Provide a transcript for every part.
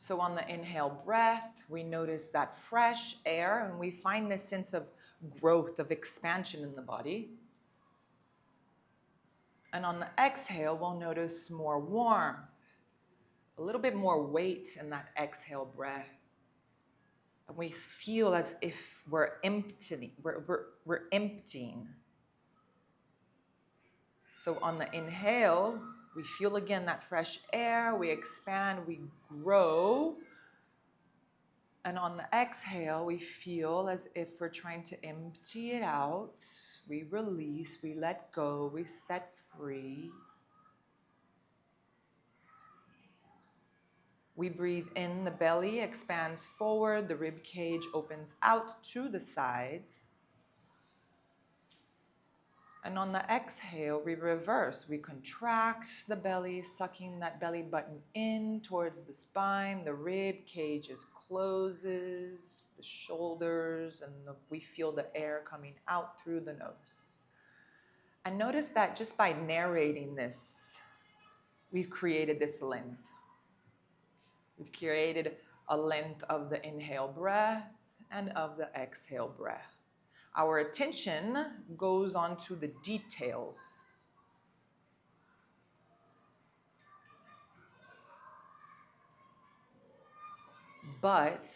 So on the inhale breath, we notice that fresh air and we find this sense of growth, of expansion in the body. And on the exhale, we'll notice more warmth, a little bit more weight in that exhale breath. And we feel as if we're emptying. We're emptying. So on the inhale, we feel again that fresh air, we expand, we grow. And on the exhale, we feel as if we're trying to empty it out. We release, we let go, we set free. We breathe in, the belly expands forward, the rib cage opens out to the sides. And on the exhale, we reverse. We contract the belly, sucking that belly button in towards the spine. The rib cage closes, the shoulders, and we feel the air coming out through the nose. And notice that just by narrating this, we've created this length. We've created a length of the inhale breath and of the exhale breath. Our attention goes on to the details. But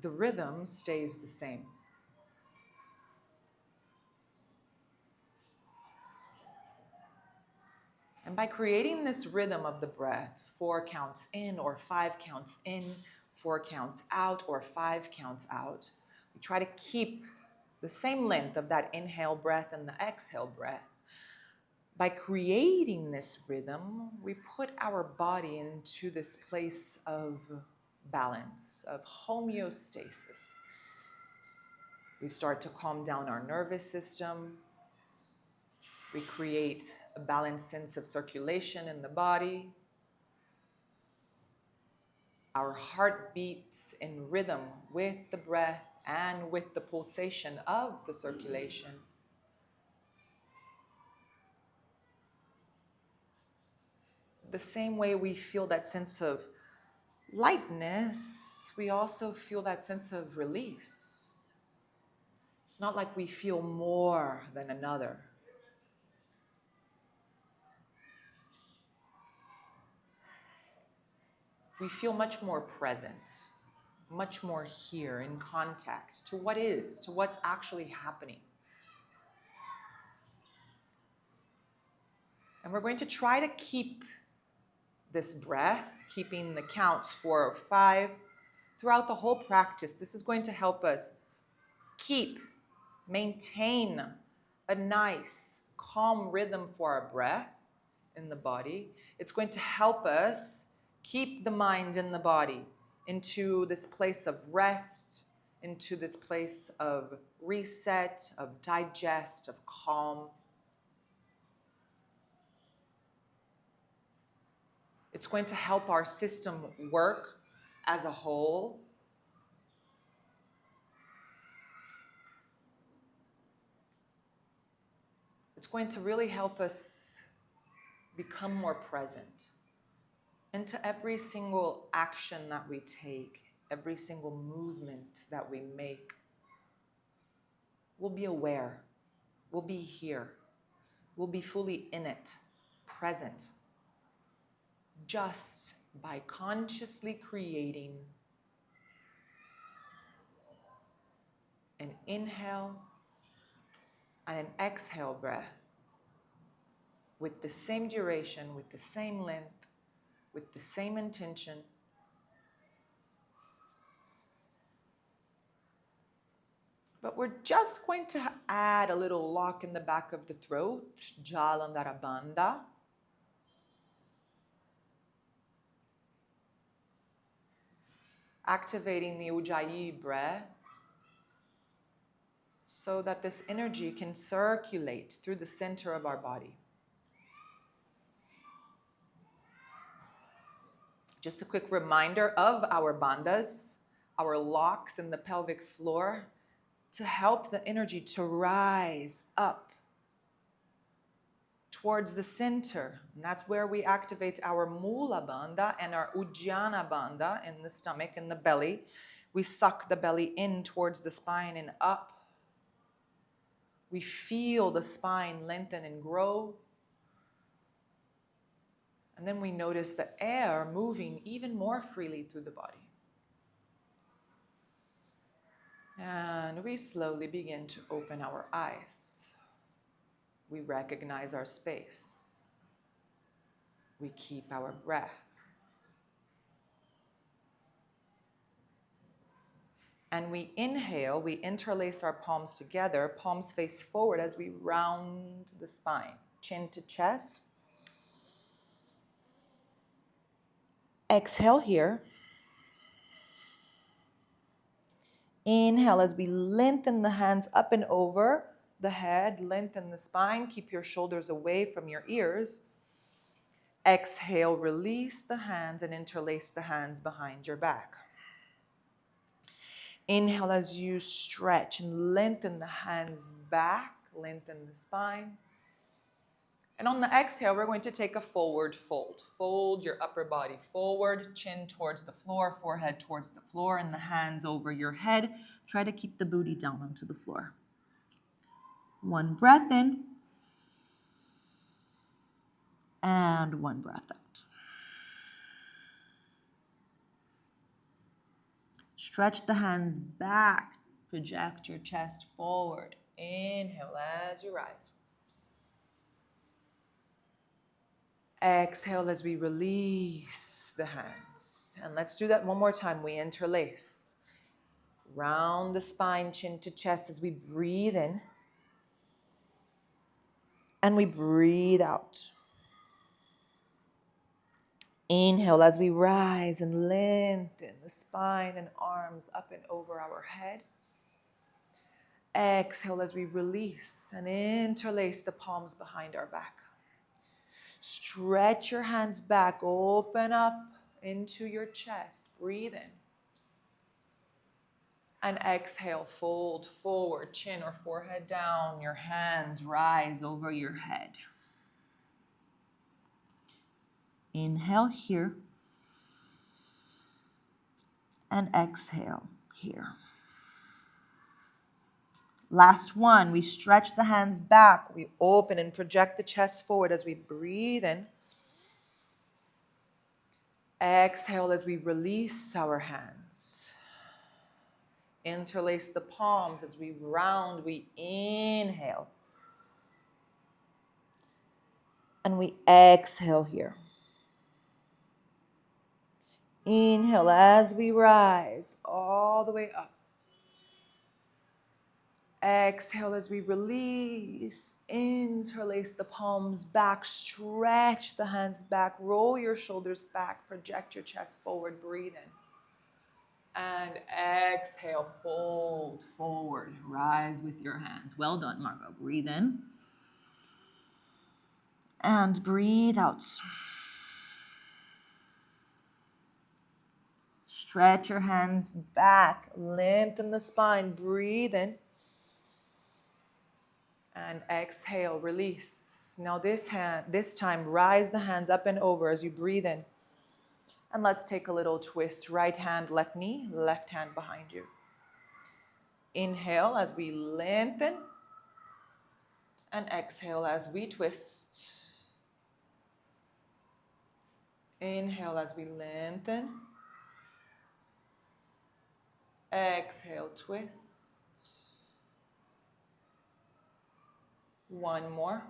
the rhythm stays the same. And by creating this rhythm of the breath, 4 counts in or 5 counts in, 4 counts out or 5 counts out, we try to keep the same length of that inhale breath and the exhale breath. By creating this rhythm, we put our body into this place of balance, of homeostasis. We start to calm down our nervous system. We create a balanced sense of circulation in the body. Our heart beats in rhythm with the breath and with the pulsation of the circulation. The same way we feel that sense of lightness, we also feel that sense of release. It's not like we feel more than another. We feel much more present, much more here in contact to what is, to what's actually happening. And we're going to try to keep this breath, keeping the counts 4 or 5 throughout the whole practice. This is going to help us maintain a nice, calm rhythm for our breath in the body. It's going to help us keep the mind and the body into this place of rest, into this place of reset, of digest, of calm. It's going to help our system work as a whole. It's going to really help us become more present. Into every single action that we take, every single movement that we make, we'll be aware, we'll be here, we'll be fully in it, present, just by consciously creating an inhale and an exhale breath with the same duration, with the same length, with the same intention. But we're just going to add a little lock in the back of the throat, Jalandhara Bandha. Activating the Ujjayi breath so that this energy can circulate through the center of our body. Just a quick reminder of our bandhas, our locks in the pelvic floor, to help the energy to rise up towards the center. And that's where we activate our Mula Bandha and our Ujjana Bandha in the stomach and the belly. We suck the belly in towards the spine and up. We feel the spine lengthen and grow. And then we notice the air moving even more freely through the body. And we slowly begin to open our eyes. We recognize our space. We keep our breath. And we inhale, we interlace our palms together, palms face forward as we round the spine, chin to chest. Exhale here. Inhale as we lengthen the hands up and over the head, lengthen the spine, keep your shoulders away from your ears. Exhale, release the hands and interlace the hands behind your back. Inhale as you stretch and lengthen the hands back, lengthen the spine. And on the exhale, we're going to take a forward fold. Fold your upper body forward, chin towards the floor, forehead towards the floor, and the hands over your head. Try to keep the booty down onto the floor. One breath in, and one breath out. Stretch the hands back, project your chest forward. Inhale as you rise. Exhale as we release the hands. And let's do that one more time. We interlace. Round the spine, chin to chest as we breathe in. And we breathe out. Inhale as we rise and lengthen the spine and arms up and over our head. Exhale as we release and interlace the palms behind our back. Stretch your hands back, open up into your chest. Breathe in. And exhale, fold forward, chin or forehead down. Your hands rise over your head. Inhale here. And exhale here. Last one, we stretch the hands back. We open and project the chest forward as we breathe in. Exhale as we release our hands. Interlace the palms as we round, we inhale. And we exhale here. Inhale as we rise all the way up. Exhale as we release, interlace the palms back, stretch the hands back, roll your shoulders back, project your chest forward, breathe in. And exhale, fold forward, rise with your hands. Well done, Margot. Breathe in. And breathe out. Stretch your hands back, lengthen the spine, breathe in. And exhale, release. Now this time, rise the hands up and over as you breathe in. And let's take a little twist. Right hand, left knee, left hand behind you. Inhale as we lengthen. And exhale as we twist. Inhale as we lengthen. Exhale, twist. One more.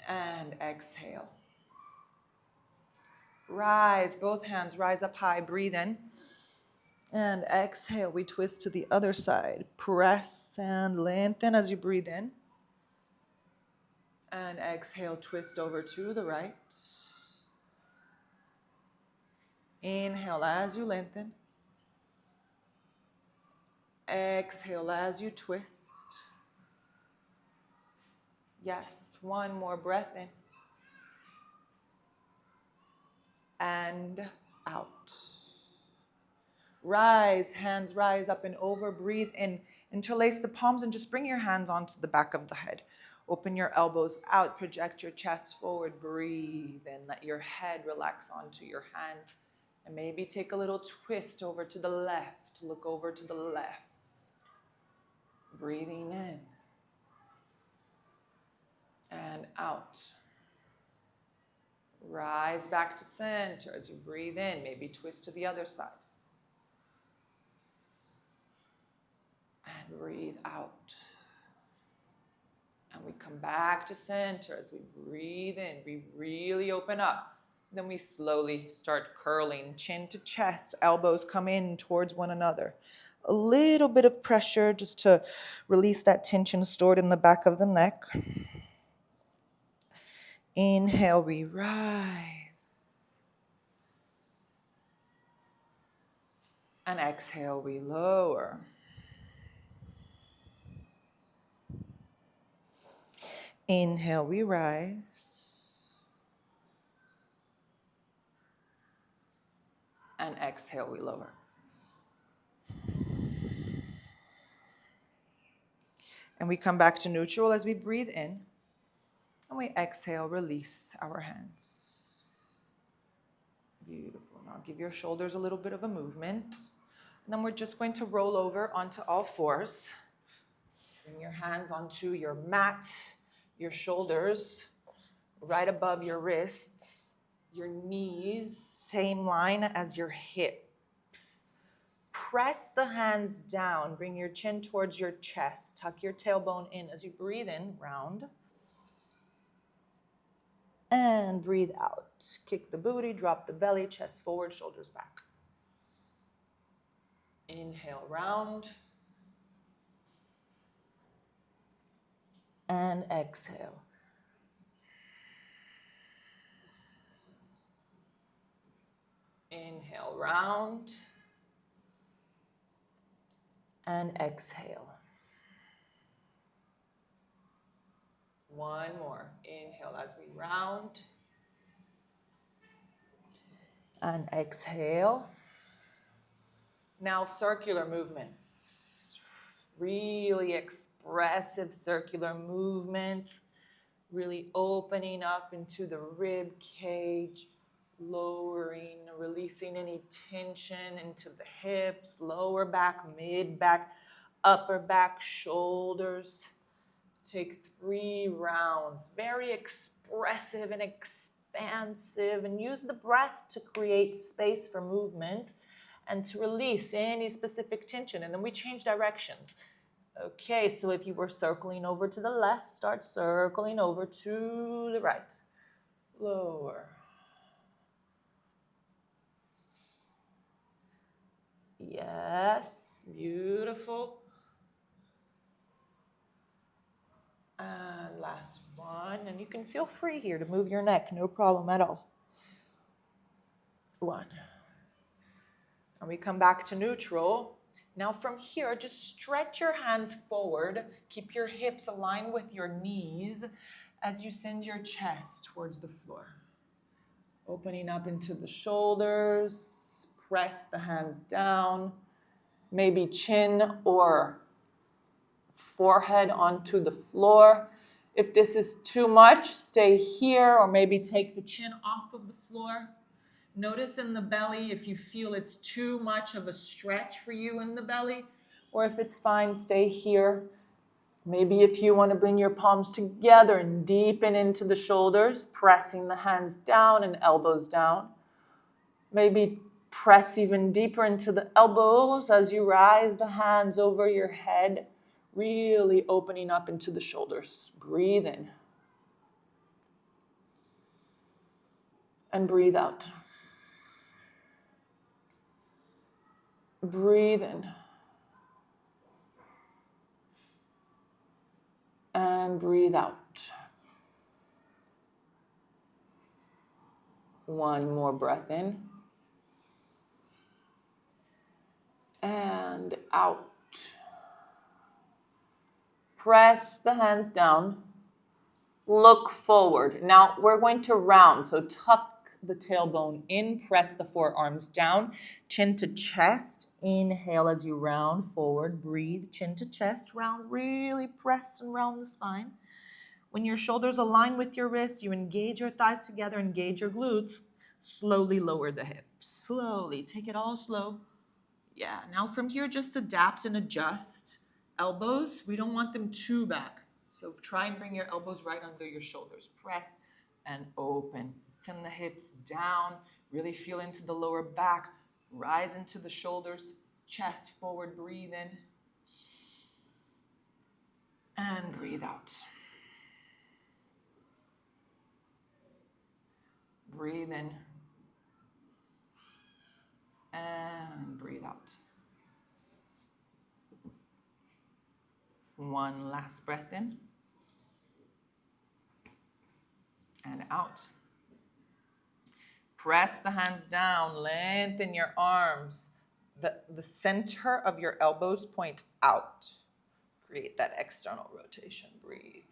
And exhale. Rise, both hands rise up high, breathe in. And exhale, we twist to the other side. Press and lengthen as you breathe in. And exhale, twist over to the right. Inhale as you lengthen. Exhale as you twist. Yes, one more breath in. And out. Rise, hands rise up and over, breathe in. Interlace the palms and just bring your hands onto the back of the head. Open your elbows out, project your chest forward, breathe, and let your head relax onto your hands. And maybe take a little twist over to the left, look over to the left. Breathing in and out. Rise back to center as you breathe in, maybe twist to the other side. And breathe out. And we come back to center as we breathe in. We really open up. Then we slowly start curling, chin to chest, elbows come in towards one another. A little bit of pressure just to release that tension stored in the back of the neck. Inhale, we rise. And exhale, we lower. Inhale, we rise. And exhale, we lower. And we come back to neutral as we breathe in. And we exhale, release our hands. Beautiful. Now give your shoulders a little bit of a movement. And then we're just going to roll over onto all fours. Bring your hands onto your mat, your shoulders right above your wrists, your knees, same line as your hips. Press the hands down, bring your chin towards your chest, tuck your tailbone in as you breathe in, round. And breathe out. Kick the booty, drop the belly, chest forward, shoulders back. Inhale, round. And exhale. Inhale, round. And exhale. One more. Inhale as we round. And exhale. Now circular movements. Really expressive circular movements. Really opening up into the rib cage. Lowering, releasing any tension into the hips, lower back, mid back, upper back, shoulders. Take 3 rounds, very expressive and expansive, and use the breath to create space for movement and to release any specific tension. And then we change directions. Okay, so if you were circling over to the left, start circling over to the right. Lower. Yes, beautiful. And last one. And you can feel free here to move your neck, no problem at all. 1. And we come back to neutral. Now from here, just stretch your hands forward. Keep your hips aligned with your knees as you send your chest towards the floor. Opening up into the shoulders. Press the hands down. Maybe chin or forehead onto the floor. If this is too much, stay here or maybe take the chin off of the floor. Notice in the belly if you feel it's too much of a stretch for you in the belly, or if it's fine, stay here. Maybe if you want to bring your palms together and deepen into the shoulders, pressing the hands down and elbows down. Maybe press even deeper into the elbows as you rise the hands over your head, really opening up into the shoulders. Breathe in. And breathe out. Breathe in. And breathe out. One more breath in. And out. Press the hands down. Look forward. Now we're going to round. So tuck the tailbone in, press the forearms down, chin to chest. Inhale as you round forward. Breathe, chin to chest, round, really press and round the spine. When your shoulders align with your wrists, you engage your thighs together, engage your glutes. Slowly lower the hips. Slowly, take it all slow. Yeah, now from here, just adapt and adjust. Elbows, we don't want them too back. So try and bring your elbows right under your shoulders. Press and open. Send the hips down. Really feel into the lower back. Rise into the shoulders. Chest forward, breathe in. And breathe out. Breathe in. And breathe out. One last breath in. And out. Press the hands down, lengthen your arms. The center of your elbows point out. Create that external rotation, breathe.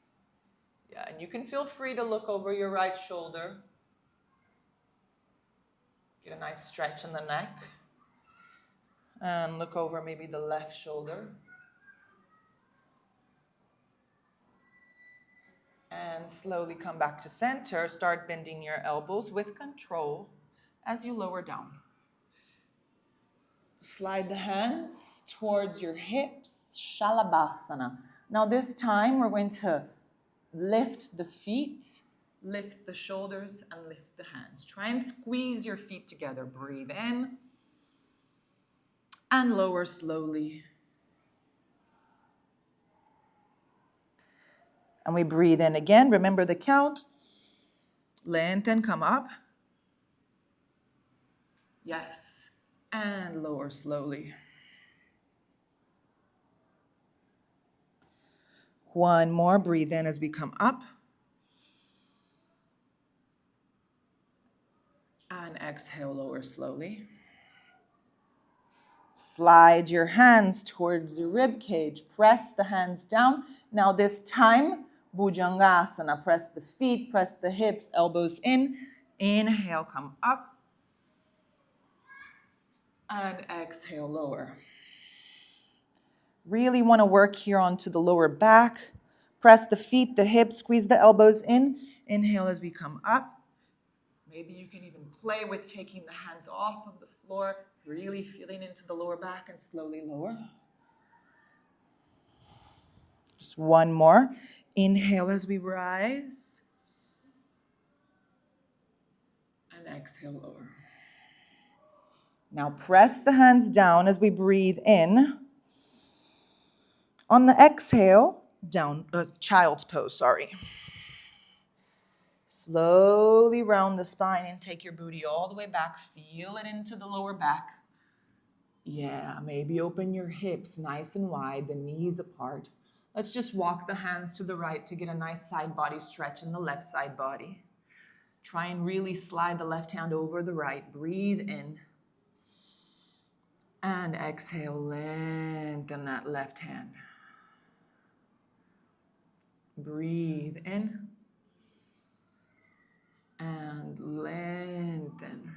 Yeah, and you can feel free to look over your right shoulder. Get a nice stretch in the neck. And look over maybe the left shoulder. And slowly come back to center. Start bending your elbows with control as you lower down. Slide the hands towards your hips, Shalabhasana. Now this time we're going to lift the feet, lift the shoulders, and lift the hands. Try and squeeze your feet together. Breathe in and lower slowly. And we breathe in again. Remember the count. Lengthen, come up. Yes. And lower slowly. One more. Breathe in as we come up. And exhale, lower slowly. Slide your hands towards your rib cage. Press the hands down. Now this time, Bhujangasana. Press the feet, press the hips, elbows in. Inhale, come up. And exhale, lower. Really want to work here onto the lower back. Press the feet, the hips, squeeze the elbows in. Inhale as we come up. Maybe you can even play with taking the hands off of the floor, really feeling into the lower back and slowly lower. Just one more. Inhale as we rise. And exhale, lower. Now press the hands down as we breathe in. On the exhale, down, child's pose, sorry. Slowly round the spine and take your booty all the way back. Feel it into the lower back. Yeah, maybe open your hips nice and wide, the knees apart. Let's just walk the hands to the right to get a nice side body stretch in the left side body. Try and really slide the left hand over the right. Breathe in. And exhale, lengthen that left hand. Breathe in. And lengthen.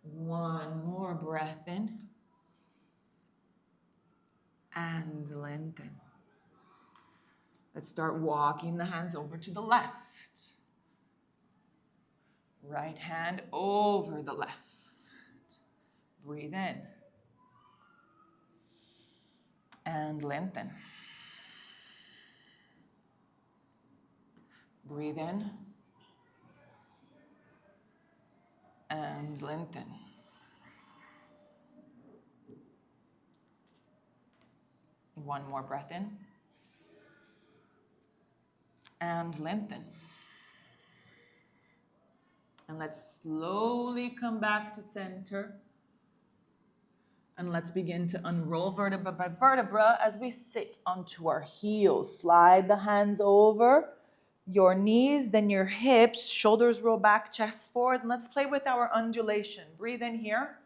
One more breath in. And lengthen. Let's start walking the hands over to the left. Right hand over the left. Breathe in. And lengthen. Breathe in. And lengthen. One more breath in. And lengthen. And let's slowly come back to center. And let's begin to unroll vertebra by vertebra as we sit onto our heels. Slide the hands over your knees, then your hips, shoulders roll back, chest forward. And let's play with our undulation. Breathe in here.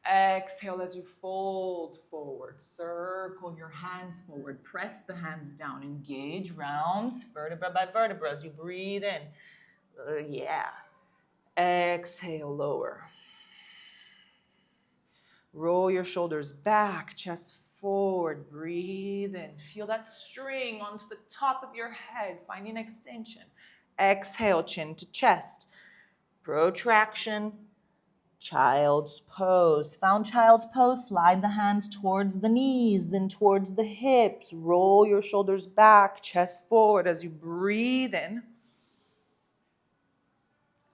Exhale as you fold forward. Circle your hands forward. Press the hands down. Engage rounds, vertebra by vertebra as you breathe in. Yeah. Exhale, lower. Roll your shoulders back, chest forward. Breathe in. Feel that string onto the top of your head, finding extension. Exhale, chin to chest. Protraction. Child's pose. Found child's pose. Slide the hands towards the knees, then towards the hips. Roll your shoulders back, chest forward as you breathe in.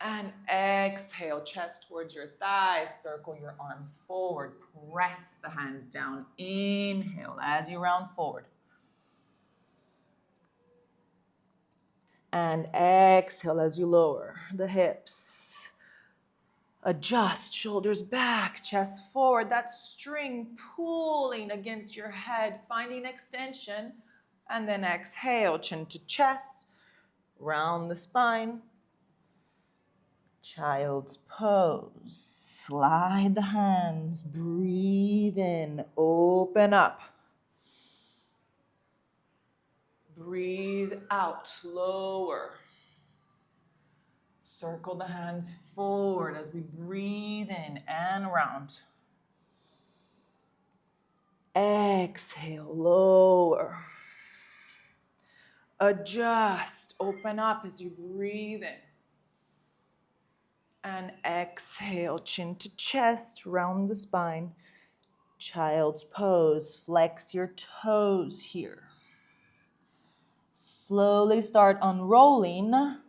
And exhale, chest towards your thighs. Circle your arms forward. Press the hands down. Inhale as you round forward. And exhale as you lower the hips. Adjust, shoulders back, chest forward. That string pulling against your head, finding extension. And then exhale, chin to chest. Round the spine. Child's pose. Slide the hands. Breathe in. Open up. Breathe out. Lower. Circle the hands forward as we breathe in and round. Exhale, lower. Adjust, open up as you breathe in. And exhale, chin to chest, round the spine. Child's pose, flex your toes here. Slowly start unrolling.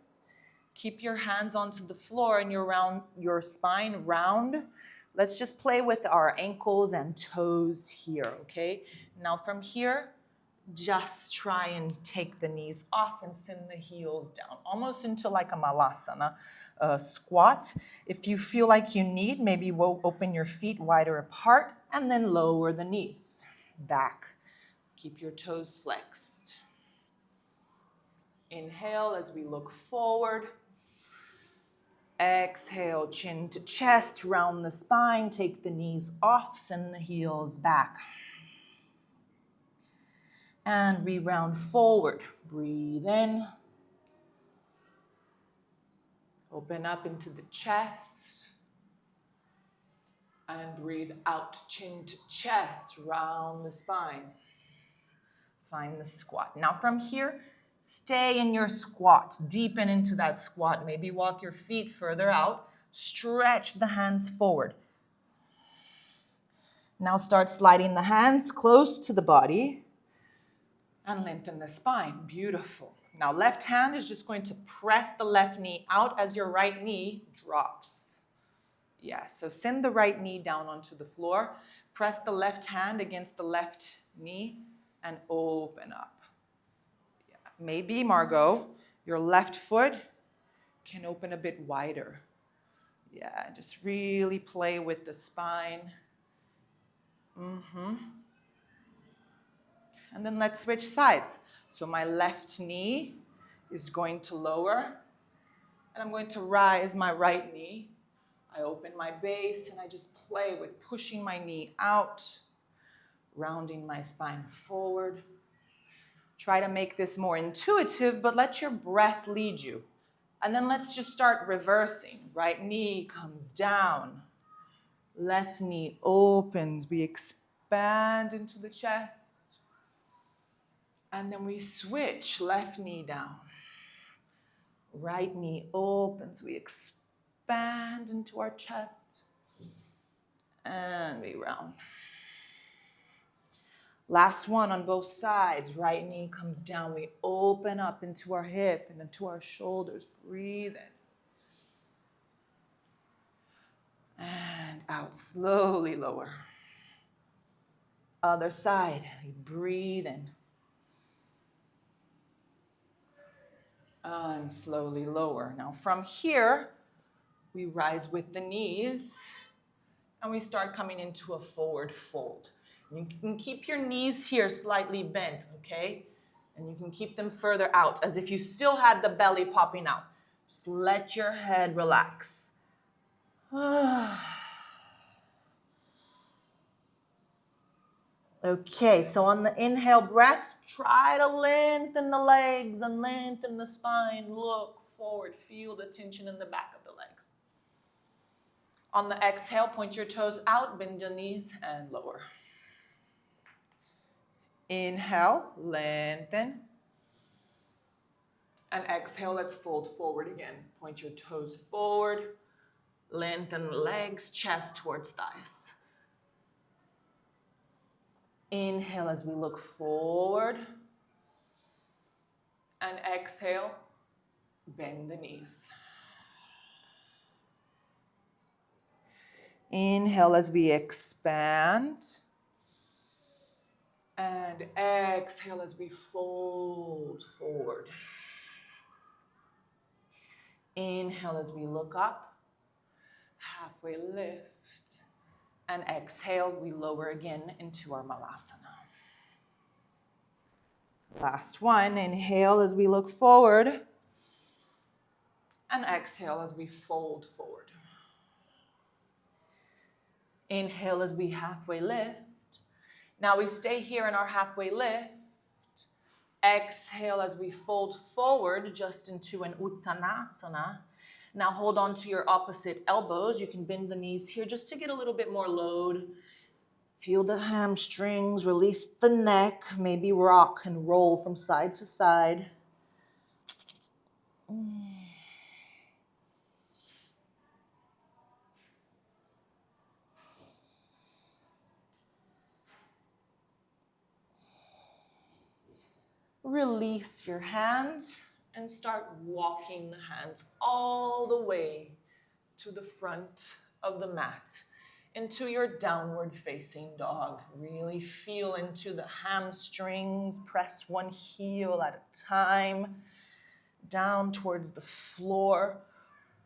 Keep your hands onto the floor and your spine round. Let's just play with our ankles and toes here, okay? Now from here, just try and take the knees off and send the heels down, almost into like a malasana squat. If you feel like you need, maybe we'll open your feet wider apart and then lower the knees back. Keep your toes flexed. Inhale as we look forward. Exhale, chin to chest, round the spine, take the knees off, send the heels back. And we round forward. Breathe in. Open up into the chest. And breathe out, chin to chest, round the spine. Find the squat. Now from here, stay in your squat. Deepen into that squat. Maybe walk your feet further out. Stretch the hands forward. Now start sliding the hands close to the body. And lengthen the spine. Beautiful. Now left hand is just going to press the left knee out as your right knee drops. Yeah, so send the right knee down onto the floor. Press the left hand against the left knee and open up. Yeah. Maybe, Margot, your left foot can open a bit wider. Yeah, just really play with the spine. And then let's switch sides. So my left knee is going to lower, and I'm going to rise my right knee. I open my base, and I just play with pushing my knee out, rounding my spine forward. Try to make this more intuitive, but let your breath lead you. And then let's just start reversing. Right knee comes down. Left knee opens. We expand into the chest. And then we switch, left knee down. Right knee opens, we expand into our chest. And we round. Last one on both sides. Right knee comes down, we open up into our hip and into our shoulders. Breathe in. And out, slowly lower. Other side, breathe in. And slowly lower. Now from here, we rise with the knees and we start coming into a forward fold. You can keep your knees here slightly bent, okay? And you can keep them further out as if you still had the belly popping out. Just let your head relax. Okay, so on the inhale breaths, try to lengthen the legs and lengthen the spine. Look forward, feel the tension in the back of the legs. On the exhale, point your toes out, bend your knees, and lower. Inhale, lengthen. And exhale, let's fold forward again. Point your toes forward. Lengthen legs, chest towards thighs. Inhale as we look forward. And exhale, bend the knees. Inhale as we expand. And exhale as we fold forward. Inhale as we look up. Halfway lift. And exhale, we lower again into our Malasana. Last one, inhale as we look forward. And exhale as we fold forward. Inhale as we halfway lift. Now we stay here in our halfway lift. Exhale as we fold forward just into an Uttanasana. Now hold on to your opposite elbows. You can bend the knees here just to get a little bit more load. Feel the hamstrings, release the neck, maybe rock and roll from side to side. Release your hands and start walking the hands all the way to the front of the mat, into your downward facing dog. Really feel into the hamstrings, press one heel at a time, down towards the floor.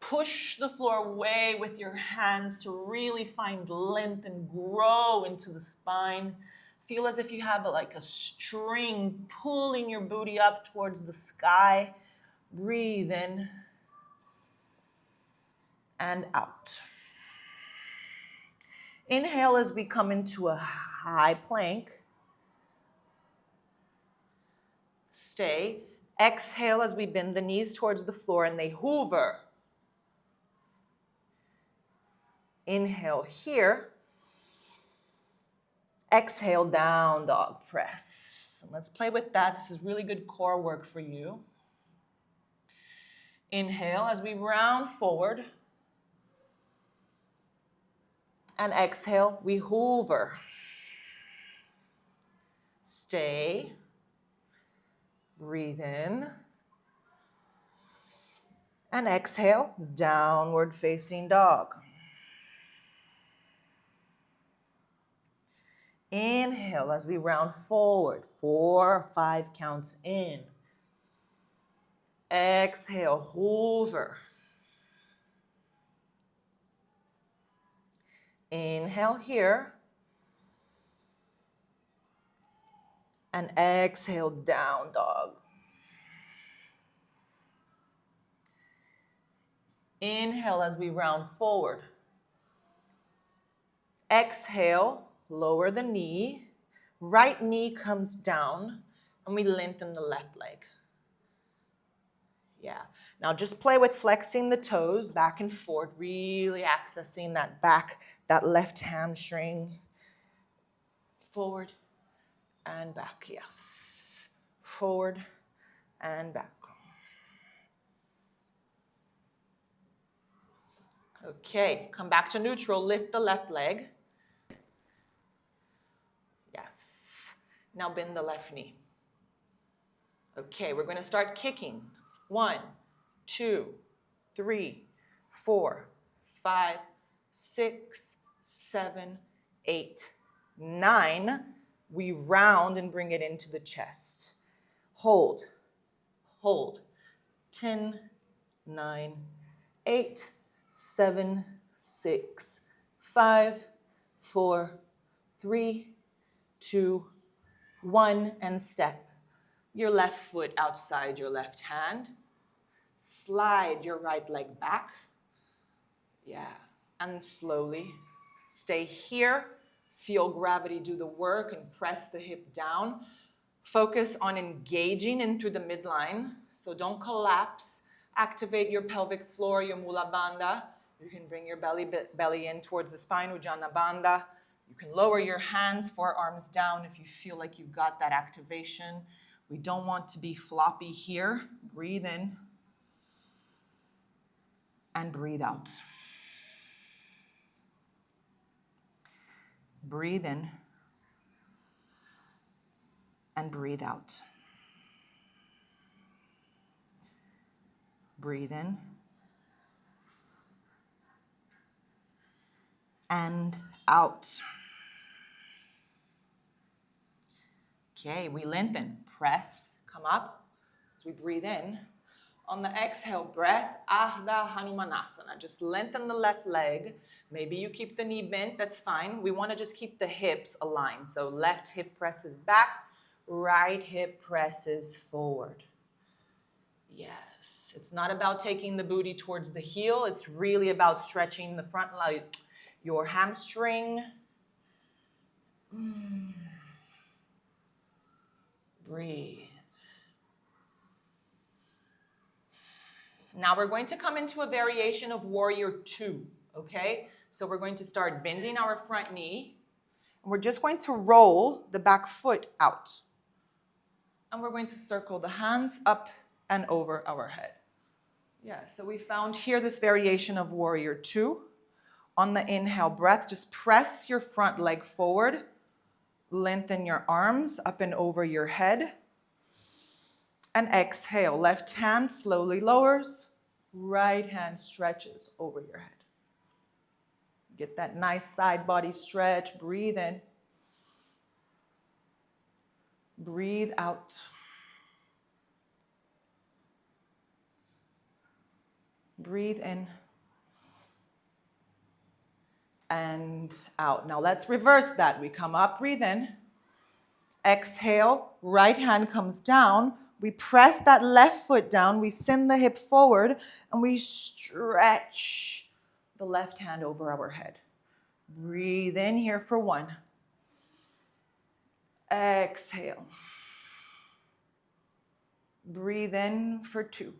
Push the floor away with your hands to really find length and grow into the spine. Feel as if you have like a string pulling your booty up towards the sky. Breathe in and out. Inhale as we come into a high plank. Stay. Exhale as we bend the knees towards the floor and they hoover. Inhale here. Exhale, down dog press. Let's play with that. This is really good core work for you. Inhale as we round forward. And exhale, we hoover. Stay. Breathe in. And exhale, downward facing dog. Inhale as we round forward, 4 or 5 counts in. Exhale, hoover. Inhale here. And exhale, down dog. Inhale as we round forward. Exhale, lower the knee. Right knee comes down and we lengthen the left leg. Yeah. Now just play with flexing the toes back and forth, really accessing that back, that left hamstring. Forward and back, yes. Forward and back. Okay, come back to neutral, lift the left leg. Yes. Now bend the left knee. Okay, we're going to start kicking. 1, 2, 3, 4, 5, 6, 7, 8, 9. We round and bring it into the chest. Hold, hold. 10, 9, 8, 7, 6, 5, 4, 3, 2, 1, and step your left foot outside your left hand. Slide your right leg back. Yeah, and slowly stay here. Feel gravity do the work and press the hip down. Focus on engaging into the midline, so don't collapse. Activate your pelvic floor, your Mula Bandha. You can bring your belly in towards the spine, Ujjayi Bandha. You can lower your hands, forearms down if you feel like you've got that activation. We don't want to be floppy here. Breathe in and breathe out. Breathe in and breathe out. Breathe in and out. Okay, we lengthen. Press, come up as we breathe in. On the exhale breath, Ardha Hanumanasana. Just lengthen the left leg. Maybe you keep the knee bent, that's fine. We want to just keep the hips aligned. So left hip presses back, right hip presses forward. Yes, it's not about taking the booty towards the heel. It's really about stretching the front leg, your hamstring. Breathe. Now we're going to come into a variation of Warrior Two, okay? So we're going to start bending our front knee, and we're just going to roll the back foot out. And we're going to circle the hands up and over our head. Yeah, so we found here this variation of Warrior Two. On the inhale breath, just press your front leg forward, lengthen your arms up and over your head, and exhale. Left hand slowly lowers, right hand stretches over your head. Get that nice side body stretch. Breathe in. Breathe out. Breathe in. And out. Now let's reverse that. We come up, breathe in. Exhale, right hand comes down. We press that left foot down. We send the hip forward and we stretch the left hand over our head. Breathe in here for one. Exhale. Breathe in for two.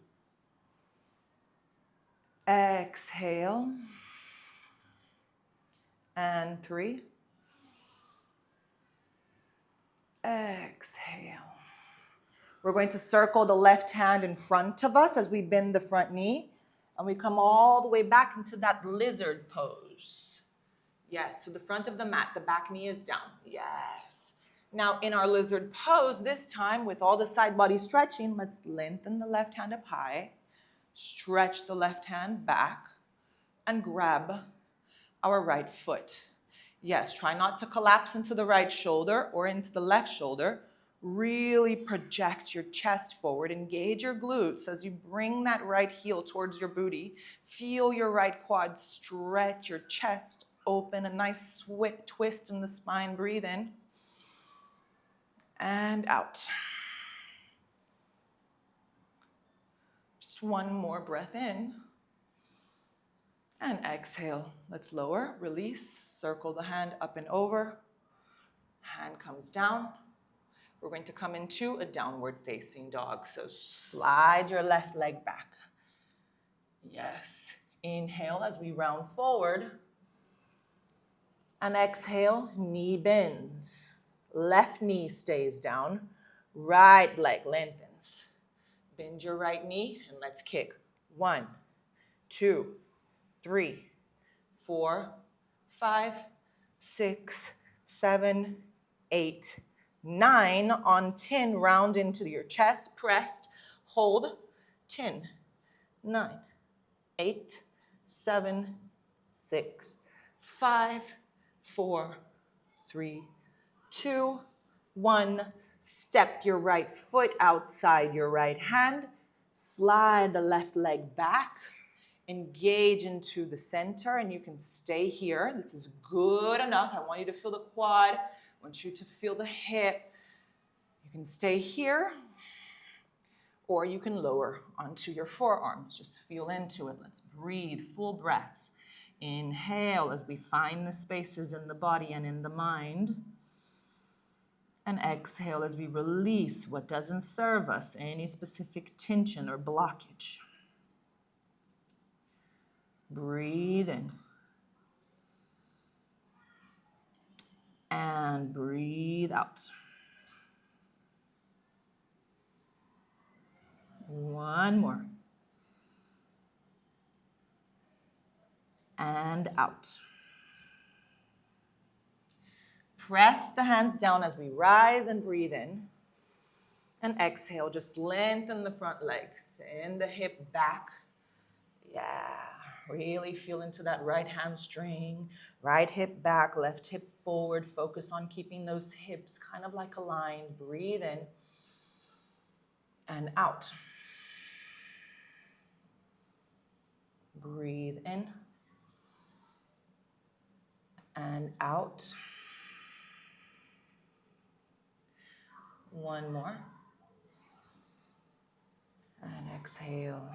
Exhale. And three. Exhale. We're going to circle the left hand in front of us as we bend the front knee. And we come all the way back into that lizard pose. Yes, so the front of the mat, the back knee is down. Yes. Now in our lizard pose, this time with all the side body stretching, let's lengthen the left hand up high. Stretch the left hand back and grab our right foot. Yes, try not to collapse into the right shoulder or into the left shoulder. Really project your chest forward. Engage your glutes as you bring that right heel towards your booty. Feel your right quad stretch, your chest open, a nice twist in the spine. Breathe in and out. Just one more breath in. And exhale. Let's lower, release, circle the hand up and over. Hand comes down. We're going to come into a downward facing dog. So slide your left leg back. Yes. Inhale as we round forward. And exhale, knee bends. Left knee stays down. Right leg lengthens. Bend your right knee and let's kick. 1, 2, 3, 4, 5, 6, 7, 8, 9. On 10, round into your chest, pressed, hold. 10, 9, 8, 7, 6, 5, 4, 3, 2, 1. Step your right foot outside your right hand. Slide the left leg back. Engage into the center, and you can stay here. This is good enough. I want you to feel the quad. I want you to feel the hip. You can stay here, or you can lower onto your forearms. Just feel into it. Let's breathe, full breaths. Inhale as we find the spaces in the body and in the mind. And exhale as we release what doesn't serve us, any specific tension or blockage. Breathe in. breathe out. One more. And out. Press the hands down as we rise and breathe in. And exhale, just lengthen the front legs. Send the hip back. Yeah, really feel into that right hamstring. Right hip back, left hip forward. Focus on keeping those hips kind of like aligned. Breathe in and out. Breathe in and out. One more. And exhale.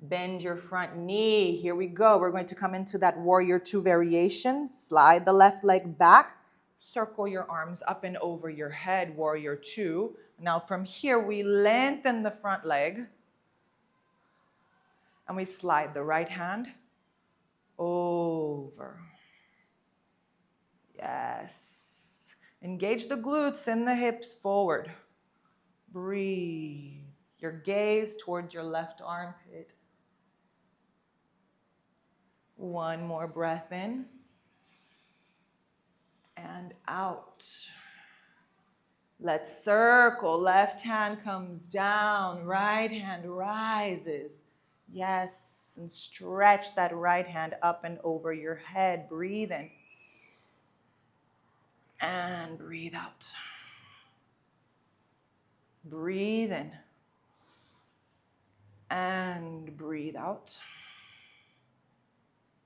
Bend your front knee. Here we go. We're going to come into that warrior two variation. Slide the left leg back. Circle your arms up and over your head, warrior two. Now from here, we lengthen the front leg. And we slide the right hand over. Yes. Engage the glutes and the hips forward. Breathe. Your gaze toward your left armpit. One more breath in and out. Let's circle. Left hand comes down, right hand rises. Yes, and stretch that right hand up and over your head. Breathe in and breathe out. Breathe in and breathe out.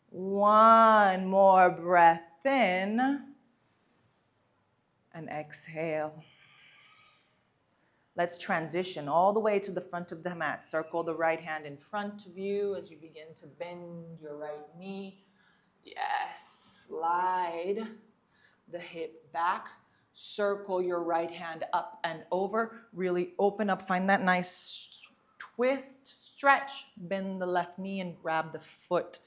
One more breath in and exhale. Let's transition all the way to the front of the mat. Circle the right hand in front of you as you begin to bend your right knee. Yes, slide the hip back. Circle your right hand up and over. Really open up. Find that nice twist, stretch. Bend the left knee and grab the foot.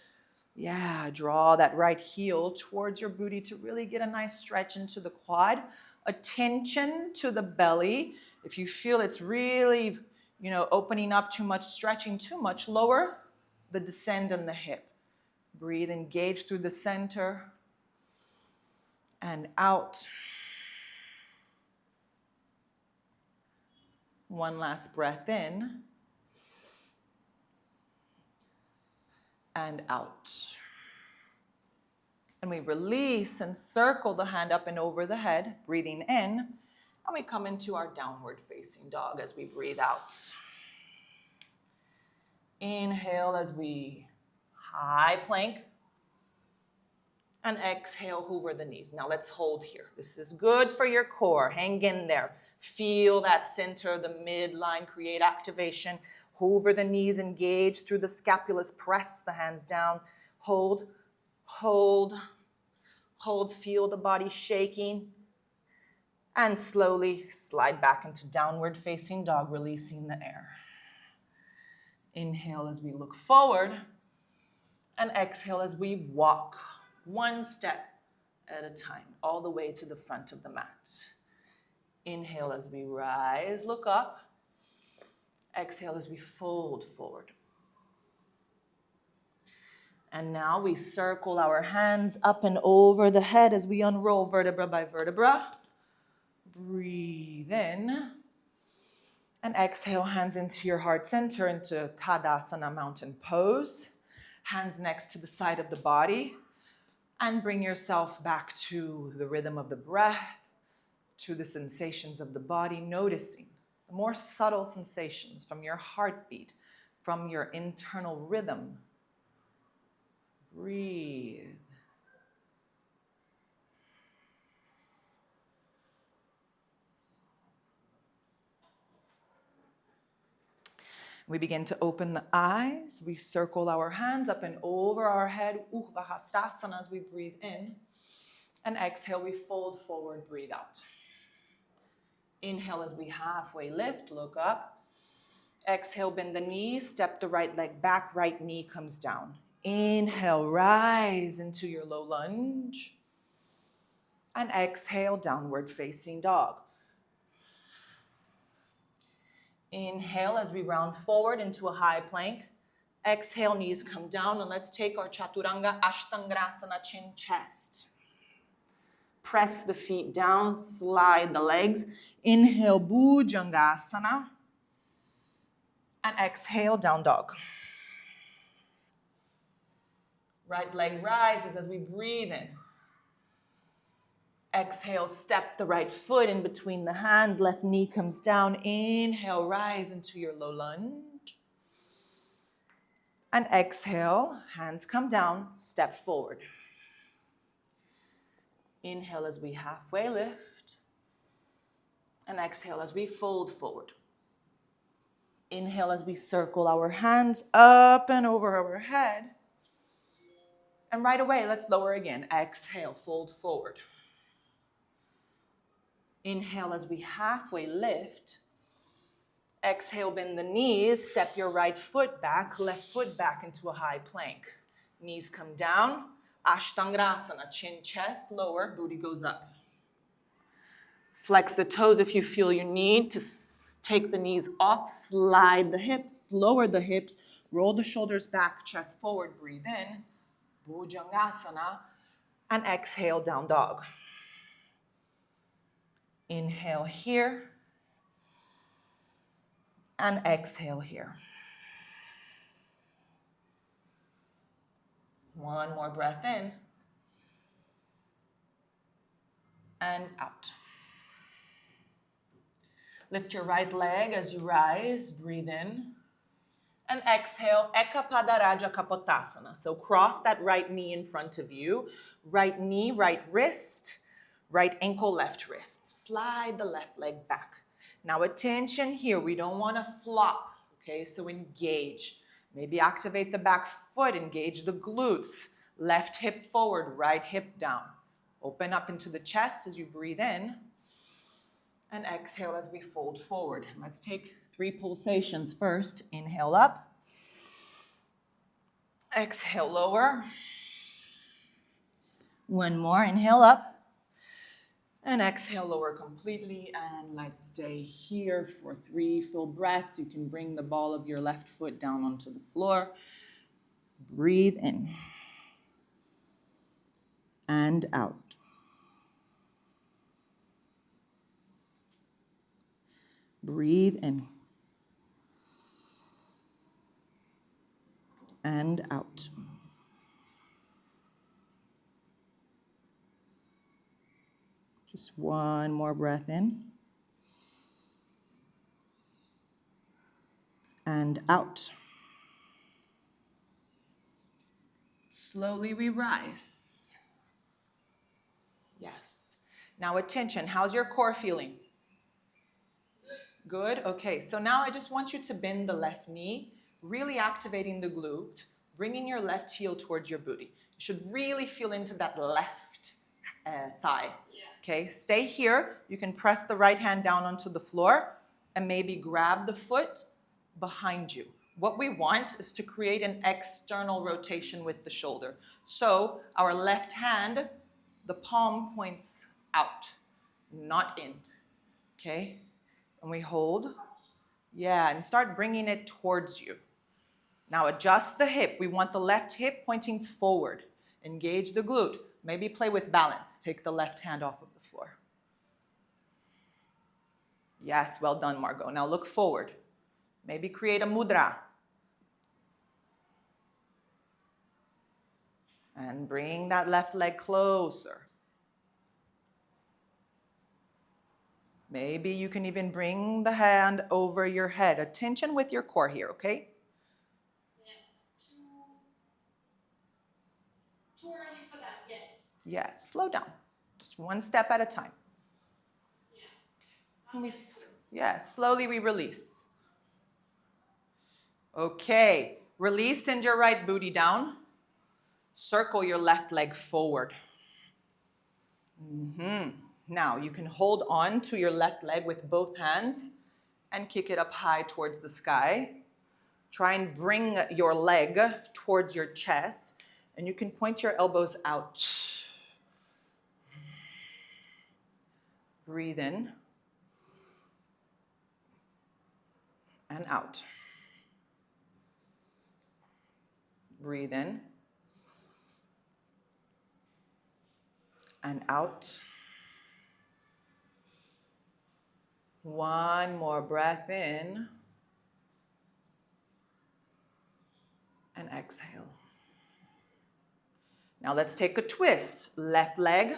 Yeah, draw that right heel towards your booty to really get a nice stretch into the quad. Attention to the belly. If you feel it's really, opening up too much, stretching too much, lower the descend on the hip. Breathe, engage through the center and out. One last breath in and out. And we release and circle the hand up and over the head, breathing in. And we come into our downward facing dog as we breathe out. Inhale as we high plank. And exhale, hoover the knees. Now let's hold here. This is good for your core. Hang in there. Feel that center, the midline, create activation. Hoover the knees, engage through the scapulas. Press the hands down. Hold, hold, hold. Feel the body shaking. And slowly slide back into downward facing dog, releasing the air. Inhale as we look forward. And exhale as we walk one step at a time, all the way to the front of the mat. Inhale as we rise, look up. Exhale as we fold forward. And now we circle our hands up and over the head as we unroll vertebra by vertebra. Breathe in. And exhale, hands into your heart center, into Tadasana, mountain pose. Hands next to the side of the body. And bring yourself back to the rhythm of the breath, to the sensations of the body, noticing the more subtle sensations from your heartbeat, from your internal rhythm. Breathe. We begin to open the eyes. We circle our hands up and over our head, Urdhva as we breathe in. And exhale, we fold forward, breathe out. Inhale as we halfway lift, look up. Exhale, bend the knees, step the right leg back, right knee comes down. Inhale, rise into your low lunge. And exhale, downward facing dog. Inhale as we round forward into a high plank. Exhale, knees come down, and let's take our Chaturanga Ashtangrasana, chin, chest. Press the feet down, slide the legs. Inhale, Bhujangasana. And exhale, down dog. Right leg rises as we breathe in. Exhale, step the right foot in between the hands. Left knee comes down. Inhale, rise into your low lunge. And exhale, hands come down, step forward. Inhale as we halfway lift. And exhale as we fold forward. Inhale as we circle our hands up and over our head. And right away, let's lower again. Exhale, fold forward. Inhale as we halfway lift. Exhale, bend the knees, step your right foot back, left foot back into a high plank. Knees come down, Ashtangrasana, chin, chest, lower, booty goes up. Flex the toes if you feel you need to take the knees off, slide the hips, lower the hips, roll the shoulders back, chest forward, breathe in, Bhujangasana, and exhale, down dog. Inhale here, and exhale here. One more breath in, and out. Lift your right leg as you rise, breathe in, and exhale, Ekapada Raja Kapotasana. So cross that right knee in front of you, right knee, right wrist, right ankle, left wrist. Slide the left leg back. Now attention here, we don't want to flop, okay? So engage. Maybe activate the back foot, engage the glutes. Left hip forward, right hip down. Open up into the chest as you breathe in. And exhale as we fold forward. Let's take 3 pulsations first. Inhale up. Exhale, lower. One more, inhale up. And exhale, lower completely. And let's stay here for 3 full breaths. You can bring the ball of your left foot down onto the floor. Breathe in. And out. Breathe in. And out. Just one more breath in. And out. Slowly we rise. Yes. Now attention, how's your core feeling? Good? Okay, so now I just want you to bend the left knee, really activating the glute, bringing your left heel towards your booty. You should really feel into that left thigh. Okay, stay here. You can press the right hand down onto the floor and maybe grab the foot behind you. What we want is to create an external rotation with the shoulder. So our left hand, the palm points out, not in. Okay? And we hold. Yeah, and start bringing it towards you. Now adjust the hip. We want the left hip pointing forward. Engage the glute. Maybe play with balance. Take the left hand off of the floor. Yes, well done, Margot. Now look forward. Maybe create a mudra. And bring that left leg closer. Maybe you can even bring the hand over your head. Attention with your core here, okay? Yes. Too early for that yet. Yes, slow down. Just one step at a time. Yeah. Slowly we release. Okay, release, send your right booty down. Circle your left leg forward. Now you can hold on to your left leg with both hands and kick it up high towards the sky. Try and bring your leg towards your chest, and you can point your elbows out. Breathe in and out. Breathe in and out. One more breath in and exhale. Now let's take a twist. Left leg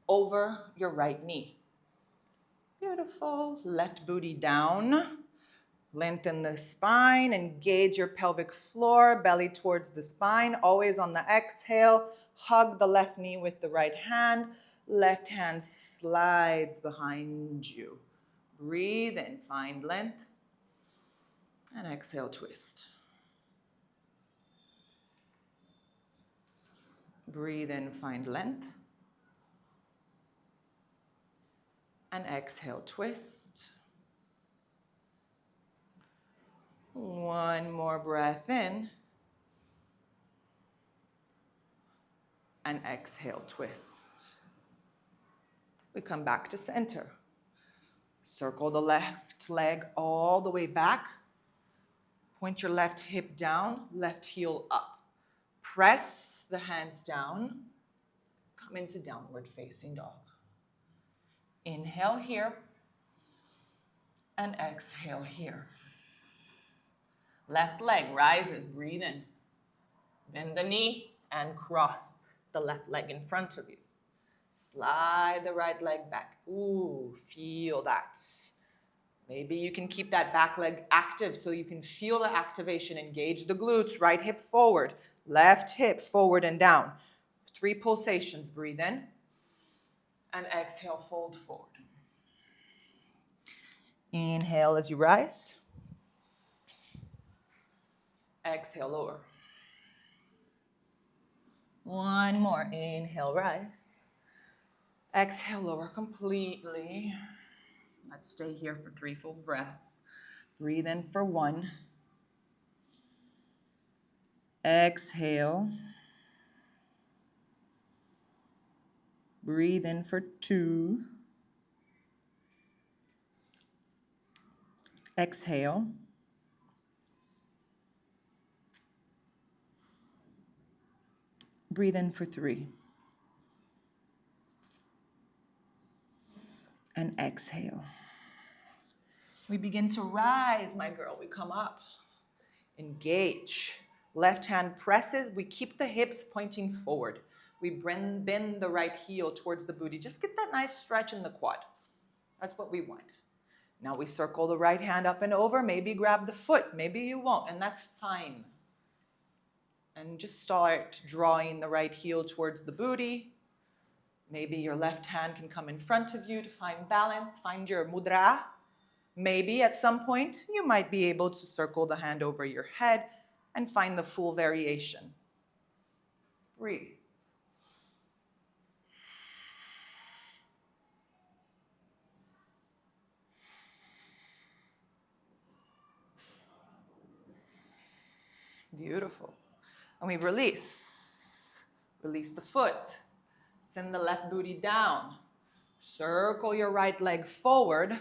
over your right knee. Beautiful. Left booty down. Lengthen the spine, engage your pelvic floor, belly towards the spine, always on the exhale. Hug the left knee with the right hand. Left hand slides behind you. Breathe in, find length. And exhale, twist. Breathe in, find length. And exhale, twist. One more breath in. And exhale, twist. We come back to center. Circle the left leg all the way back. Point your left hip down, left heel up. Press the hands down. Come into downward facing dog. Inhale here and exhale here. Left leg rises, breathe in. Bend the knee and cross the left leg in front of you. Slide the right leg back. Ooh, feel that. Maybe you can keep that back leg active so you can feel the activation. Engage the glutes, right hip forward, left hip forward and down. 3 pulsations, breathe in. And exhale, fold forward. Inhale as you rise. Exhale, lower. One more. Inhale, rise. Exhale, lower completely. Let's stay here for 3 full breaths. Breathe in for 1. Exhale. Breathe in for 2. Exhale. Breathe in for 3. And exhale. We begin to rise, my girl. We come up. Engage. Left hand presses. We keep the hips pointing forward. We bend the right heel towards the booty. Just get that nice stretch in the quad. That's what we want. Now we circle the right hand up and over. Maybe grab the foot. Maybe you won't, and that's fine. And just start drawing the right heel towards the booty. Maybe your left hand can come in front of you to find balance. Find your mudra. Maybe at some point you might be able to circle the hand over your head and find the full variation. Breathe. Beautiful. And we release. Release the foot. Send the left booty down. Circle your right leg forward.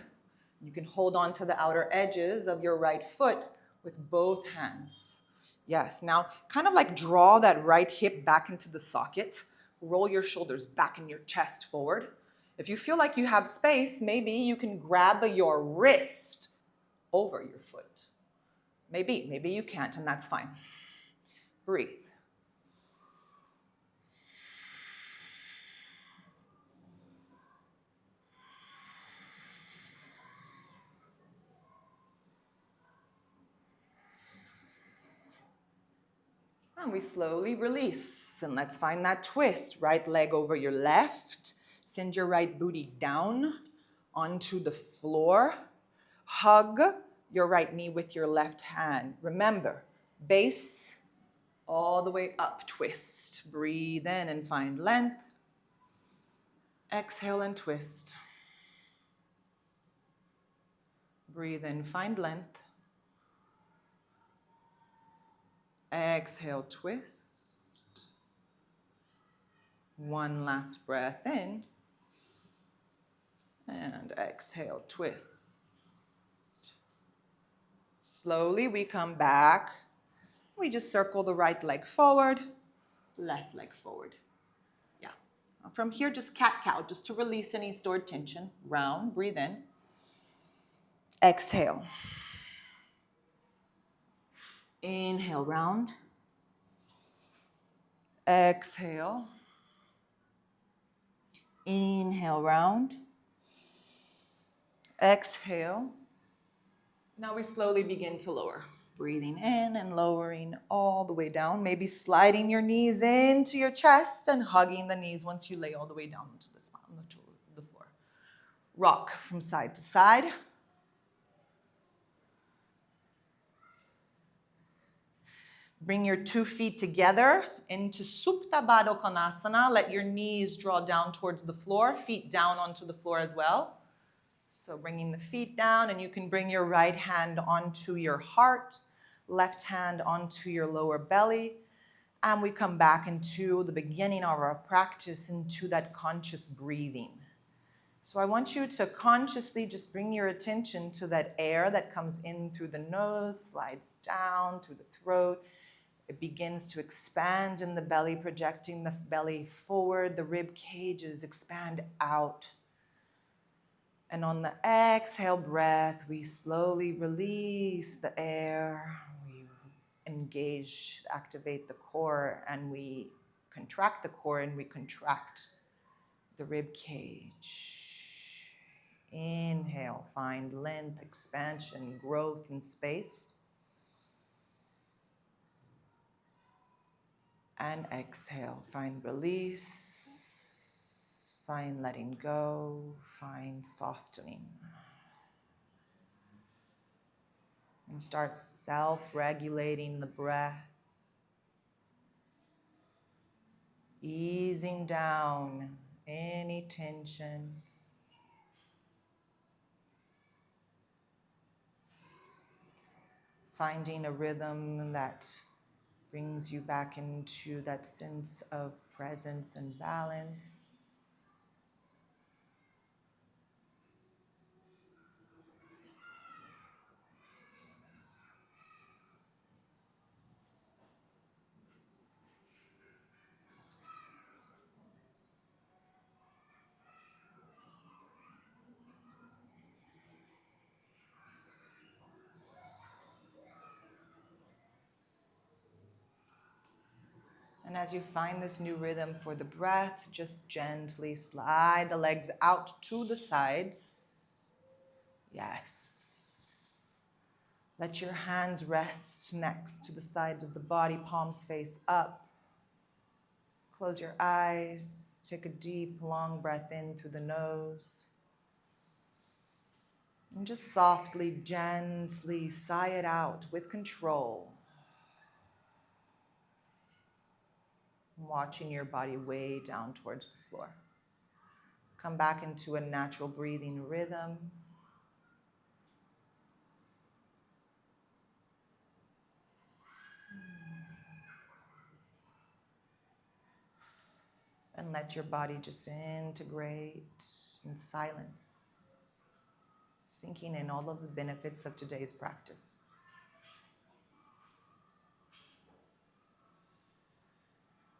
You can hold on to the outer edges of your right foot with both hands. Yes, now kind of like draw that right hip back into the socket. Roll your shoulders back in your chest forward. If you feel like you have space, maybe you can grab your wrist over your foot. Maybe you can't, and that's fine. Breathe. And we slowly release. And let's find that twist. Right leg over your left. Send your right booty down onto the floor. Hug your right knee with your left hand. Remember, base all the way up, twist. Breathe in and find length. Exhale and twist. Breathe in, find length. Exhale, twist. One last breath in. And exhale, twist. Slowly we come back. We just circle the right leg forward, left leg forward. Yeah. From here, just cat-cow, just to release any stored tension. Round, breathe in. Exhale. Inhale, round. Exhale. Inhale, round. Exhale. Now we slowly begin to lower. Breathing in and lowering all the way down. Maybe sliding your knees into your chest and hugging the knees once you lay all the way down onto the spine, onto the floor. Rock from side to side. Bring your 2 feet together into Supta Baddha Konasana. Let your knees draw down towards the floor, feet down onto the floor as well. So bringing the feet down, and you can bring your right hand onto your heart, left hand onto your lower belly, and we come back into the beginning of our practice, into that conscious breathing. So I want you to consciously just bring your attention to that air that comes in through the nose, slides down through the throat. It begins to expand in the belly, projecting the belly forward. The rib cages expand out. And on the exhale breath, we slowly release the air. We engage, activate the core, and we contract the core and we contract the rib cage. Inhale, find length, expansion, growth in space. And exhale, find release, find letting go, find softening. And start self-regulating the breath, easing down any tension. Finding a rhythm that brings you back into that sense of presence and balance. And as you find this new rhythm for the breath, just gently slide the legs out to the sides. Yes. Let your hands rest next to the sides of the body, palms face up. Close your eyes. Take a deep, long breath in through the nose. And just softly, gently sigh it out with control. Watching your body way down towards the floor. Come back into a natural breathing rhythm. And let your body just integrate in silence, sinking in all of the benefits of today's practice.